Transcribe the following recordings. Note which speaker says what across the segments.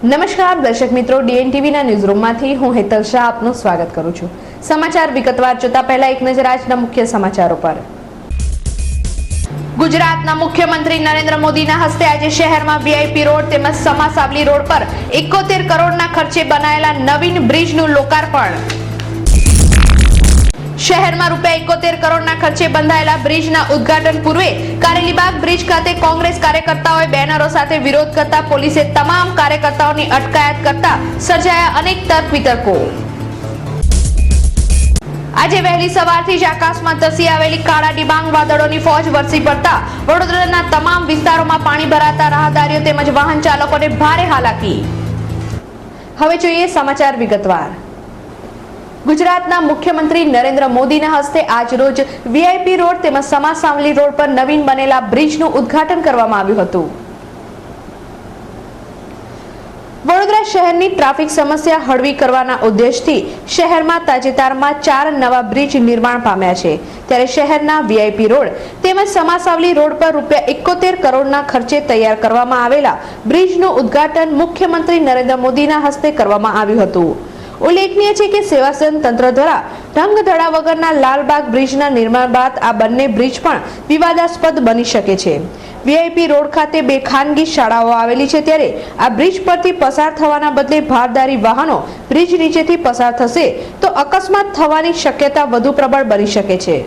Speaker 1: નમસ્કાર દર્શક મિત્રો, ડીએનટીવીના ન્યૂઝરૂમમાંથી હું હેતલ શાહ આપનું સ્વાગત કરું છું। સમાચાર વિગતવાર જોતા પહેલા એક નજર આજના મુખ્ય સમાચારો પર। ગુજરાતના મુખ્યમંત્રી નરેન્દ્ર મોદીના હસ્તે આજે શહેરમાં વીઆઈપી રોડ તેમજ સમાસાવલી રોડ પર 71 કરોડના ખર્ચે બનાયેલા નવીન બ્રિજનું લોકાર્પણ। શહેરમાં ₹71 કરોડના ખર્ચે બંધાયેલા બ્રિજના ઉદ્ઘાટન પૂર્વે કારેલીબાગ બ્રિજ ખાતે કોંગ્રેસ કાર્યકર્તાઓએ બેનરો સાથે વિરોધ કરતા પોલીસે તમામ કાર્યકર્તાઓની અટકાયત કરતા સર્જાયા અનેક તર્ક વિતર્કો। આજે વહેલી સવારથી જ આકાશમાં ધસી આવેલી કાળા ડિબાંગ વાદળોની ફોજ વરસી પડતા વડોદરાના તમામ વિસ્તારોમાં પાણી ભરાતા રાહદારીઓ તેમજ વાહન ચાલકોને ભારે હાલાકી। હવે જોઈએ સમાચાર વિગતવાર। ગુજરાતના મુખ્યમંત્રી નરેન્દ્ર મોદીના હસ્તે આજ રોજ વીઆઈપી રોડ તેમજ સમાસાવલી રોડ પર નવીન બનેલા બ્રિજનું ઉદ્ઘાટન કરવામાં આવ્યું હતું। વડોદરા શહેરની ટ્રાફિક સમસ્યા હળવી કરવાના ઉદ્દેશથી શહેરમાં તાજેતરમાં 4 નવા બ્રિજ નિર્માણ પામ્યા છે, ત્યારે શહેરના વીઆઈપી રોડ તેમજ સમાસાવલી રોડ પર ₹71 કરોડના ખર્ચે તૈયાર કરવામાં આવેલા બ્રિજનું ઉદ્ઘાટન મુખ્યમંત્રી નરેન્દ્ર મોદીના હસ્તે કરવામાં આવ્યું હતું। ઉલ્લેખનીય છે કે સેવાસદન તંત્ર દ્વારા ઢંગધડા વગરના લાલબાગ બ્રિજના નિર્માણ બાદ આ બંને બ્રિજ પણ વિવાદાસ્પદ બની શકે છે। વીઆઈપી રોડ ખાતે 2 ખાનગી શાળાઓ આવેલી છે, ત્યારે આ બ્રિજ પરથી પસાર થવાના બદલે ભારદારી વાહનો બ્રિજ નીચેથી પસાર થશે તો અકસ્માત થવાની શક્યતા વધુ પ્રબળ બની શકે છે।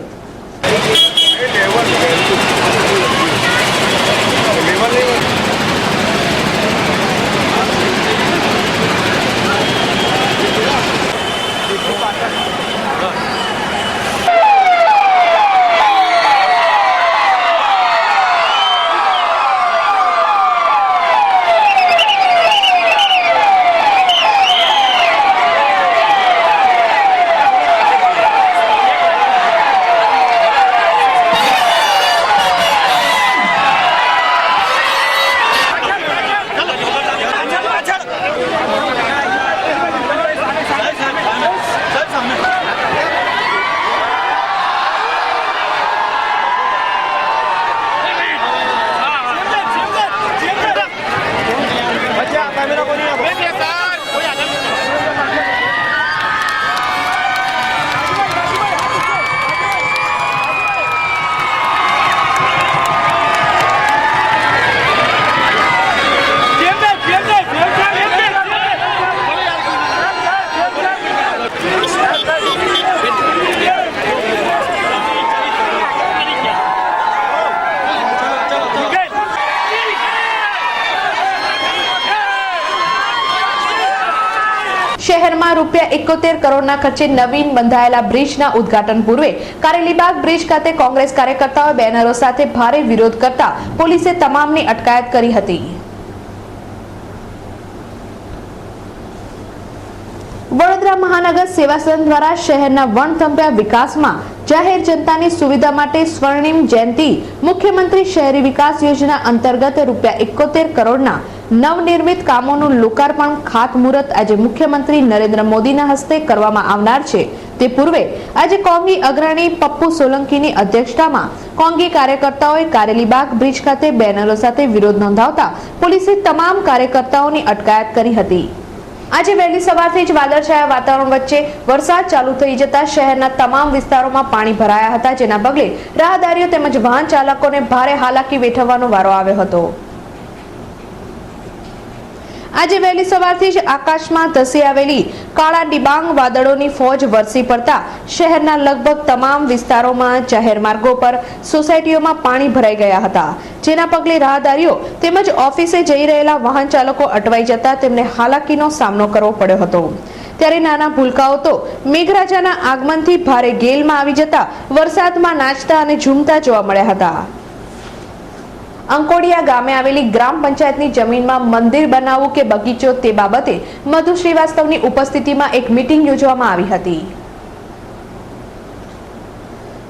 Speaker 1: શહેરમાં ₹71 કરોડના ખર્ચે નવીન બંધાયેલા બ્રિજના ઉદ્ઘાટન પૂર્વે કારેલીબાગ બ્રિજ ખાતે કોંગ્રેસ કાર્યકર્તાઓએ બેનરો સાથે ભારે વિરોધ કરતા પોલીસે તમામની અટકાયત કરી હતી। વડોદરા મહાનગર સેવા સદન દ્વારા શહેરના વણથંભ્યા વિકાસમાં જાહેર જનતાની સુવિધા માટે સ્વર્ણિમ જયંતિ મુખ્યમંત્રી શહેરી વિકાસ યોજના અંતર્ગત ₹71 કરોડના નવનિર્મિત કામોનું લોકાર્પણ ખાતમુહૂર્ત આજે મુખ્યમંત્રી નરેન્દ્ર મોદીના હસ્તે કરવામાં આવનાર છે। તે પૂર્વે આજે કોંગી અગ્રણી પપ્પુ સોલંકીની અધ્યક્ષતામાં કોંગી કાર્યકર્તાઓએ કારેલીબાગ બ્રિજ ખાતે બેનરો સાથે વિરોધ નોંધાવતા પોલીસે તમામ કાર્યકર્તાઓની અટકાયત કરી હતી। આજે વહેલી સવારથી જ વાદળછાયા વાતાવરણ વચ્ચે વરસાદ ચાલુ થઈ જતા શહેરના તમામ વિસ્તારોમાં પાણી ભરાયા હતા, જેના પગલે રાહદારીઓ તેમજ વાહન ચાલકોને ભારે હાલાકી વેઠવવાનો વારો આવ્યો હતો। આજે વહેલી સવારથી જ આકાશમાં ધસી આવેલી કાળા ડિબાંગ વાદળોની ફોજ વરસી પડતા શહેરના લગભગ તમામ વિસ્તારોમાં જાહેર માર્ગો પર સોસાયટીઓમાં પાણી ભરાઈ ગયા હતા, જેના પગલે રાહદારીઓ તેમજ ઓફિસે જઈ રહેલા વાહન ચાલકો અટવાઈ જતા તેમને હાલાકીનો સામનો કરવો પડ્યો હતો। ત્યારે નાના ભૂલકાઓ તો મેઘરાજાના આગમનથી ભારે ગેલમાં આવી જતા વરસાદમાં નાચતા અને ઝૂમતા જોવા મળ્યા હતા। અંકોડિયા ગામે આવેલી ગ્રામ પંચાયતની જમીનમાં મંદિર બનાવવું કે બગીચો તે બાબતે મધુ શ્રીવાસ્તવની ઉપસ્થિતિમાં એક મીટિંગ યોજવામાં આવી હતી।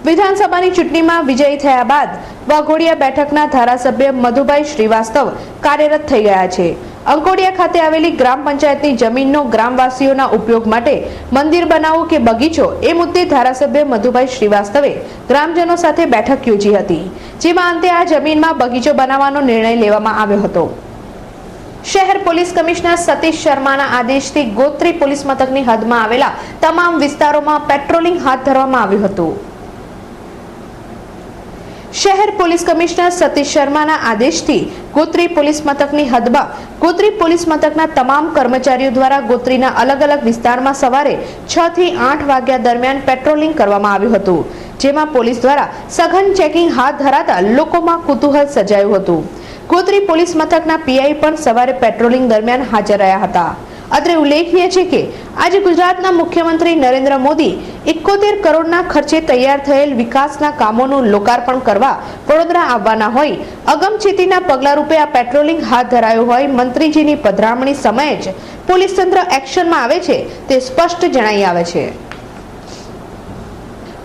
Speaker 1: વિધાનસભાની ચૂંટણીમાં વિજયી થયા બાદ વાઘોડિયા બેઠકના ધારાસભ્ય મધુભાઈ શ્રીવાસ્તવ કાર્યરત થઈ ગયા છે। અંકોડિયા ખાતે આવેલી ગ્રામ પંચાયતની જમીનનો ગ્રામવાસીઓના ઉપયોગ માટે મંદિર બનાવવું કે બગીચો એ મુદ્દે ધારાસભ્ય મધુભાઈ શ્રીવાસ્તવે ગ્રામજનો સાથે બેઠક યોજી હતી, જેમાં અંતે આ જમીનમાં બગીચો બનાવવાનો નિર્ણય લેવામાં આવ્યો હતો। શહેર પોલીસ કમિશનર સતીશ શર્માના આદેશથી ગોત્રી પોલીસ મથકની હદમાં આવેલા તમામ વિસ્તારોમાં પેટ્રોલિંગ હાથ ધરવામાં આવ્યું હતું. શહેર પોલીસ કમિશનર સતીશ શર્માના આદેશથી ગોત્રી પોલીસ મથકની હદમાં ગોત્રી પોલીસ મથકના તમામ કર્મચારીઓ દ્વારા ગોત્રીના અલગ અલગ વિસ્તારમાં સવારે 6 થી 8 વાગ્યા દરમિયાન પેટ્રોલિંગ કરવામાં આવ્યું હતું, જેમાં પોલીસ દ્વારા સઘન ચેકિંગ હાથ ધરાતા લોકોમાં કુતૂહલ સર્જાયું હતું. ગોત્રી પોલીસ મથકના પીઆઈ પણ સવારે પેટ્રોલિંગ દરમિયાન હાજર રહ્યા હતા. અત્રે ઉલ્લેખનીય છે કે આજે ગુજરાતના મુખ્યમંત્રી નરેન્દ્ર મોદી 71 કરોડના ખર્ચે તૈયાર થયેલ વિકાસના કામોનું લોકાર્પણ કરવા વડોદરા આવવાના હોય અગમચેતીના પગલા રૂપે આ પેટ્રોલિંગ હાથ ધરાયું હોય મંત્રીજીની પધરામણી સમયે જ પોલીસ તંત્ર એક્શનમાં આવે છે તે સ્પષ્ટ જણાઈ આવે છે.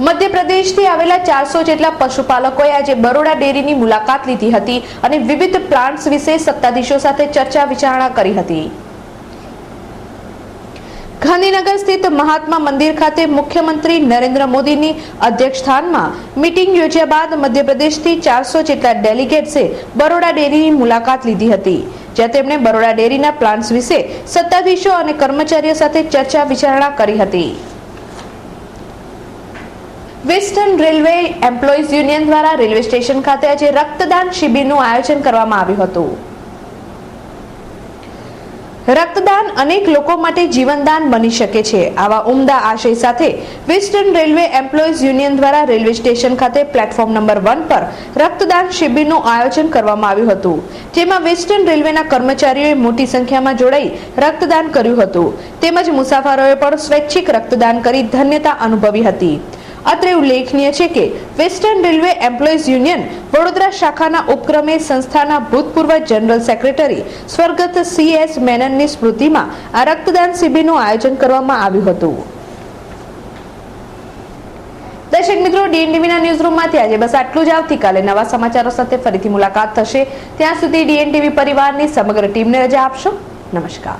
Speaker 1: મધ્યપ્રદેશથી આવેલા 400 જેટલા પશુપાલકોએ આજે બરોડા ડેરીની મુલાકાત લીધી હતી અને વિવિધ પ્લાન્ટ્સ વિશે સત્તાધીશો સાથે ચર્ચા વિચારણા કરી હતી. ગાંધીનગર સ્થિત મહાત્મા મંદિર ખાતે મુખ્યમંત્રી નરેન્દ્ર મોદીની અધ્યક્ષસ્થાનમાં મીટિંગ યોજ્યા બાદ મધ્યપ્રદેશથી 400 જેટલા ડેલિગેટ્સે બરોડા ડેરીની મુલાકાત લીધી હતી, જ્યાં તેમણે બરોડા ડેરીના પ્લાન્સ વિશે સત્તાધીશો અને કર્મચારીઓ સાથે ચર્ચા વિચારણા કરી હતી. વેસ્ટર્ન રેલવે એમ્પ્લોઈઝ યુનિયન દ્વારા રેલવે સ્ટેશન ખાતે આજે રક્તદાન શિબિરનું આયોજન કરવામાં આવ્યું હતું. રક્તદાન અનેક લોકો માટે જીવનદાન બની શકે છે. આવા ઉમદા આશય સાથે વેસ્ટર્ન રેલવે એમ્પ્લોઈઝ યુનિયન દ્વારા રેલવે સ્ટેશન ખાતે પ્લેટફોર્મ નંબર 1 પર રક્તદાન શિબિરનું આયોજન કરવામાં આવ્યું હતું, જેમાં વેસ્ટર્ન રેલવેના કર્મચારીઓએ મોટી સંખ્યામાં જોડાઈ રક્તદાન કર્યું હતું, તેમજ મુસાફરોએ પણ સ્વૈચ્છિક રક્તદાન કરી ધન્યતા અનુભવી હતી. અત્રે ઉલ્લેખનીય છે કે western railway employees union Vadodara શાખાના ઉપક્રમે સંસ્થાના ભૂતપૂર્વ જનરલ સેક્રેટરી સ્વર્ગત CS મેનનની સ્મૃતિમાં આ રક્તદાન શિબિરનું આયોજન કરવામાં આવ્યું હતું. દર્શક મિત્રો, DNTVના ન્યૂઝરૂમમાંથી આજે બસ આટલું જ. આવતીકાલે નવા સમાચારો સાથે ફરીથી મુલાકાત થશે. ત્યાં સુધી DNTV પરિવારની સમગ્ર ટીમને રજા આપશો. નમસ્કાર.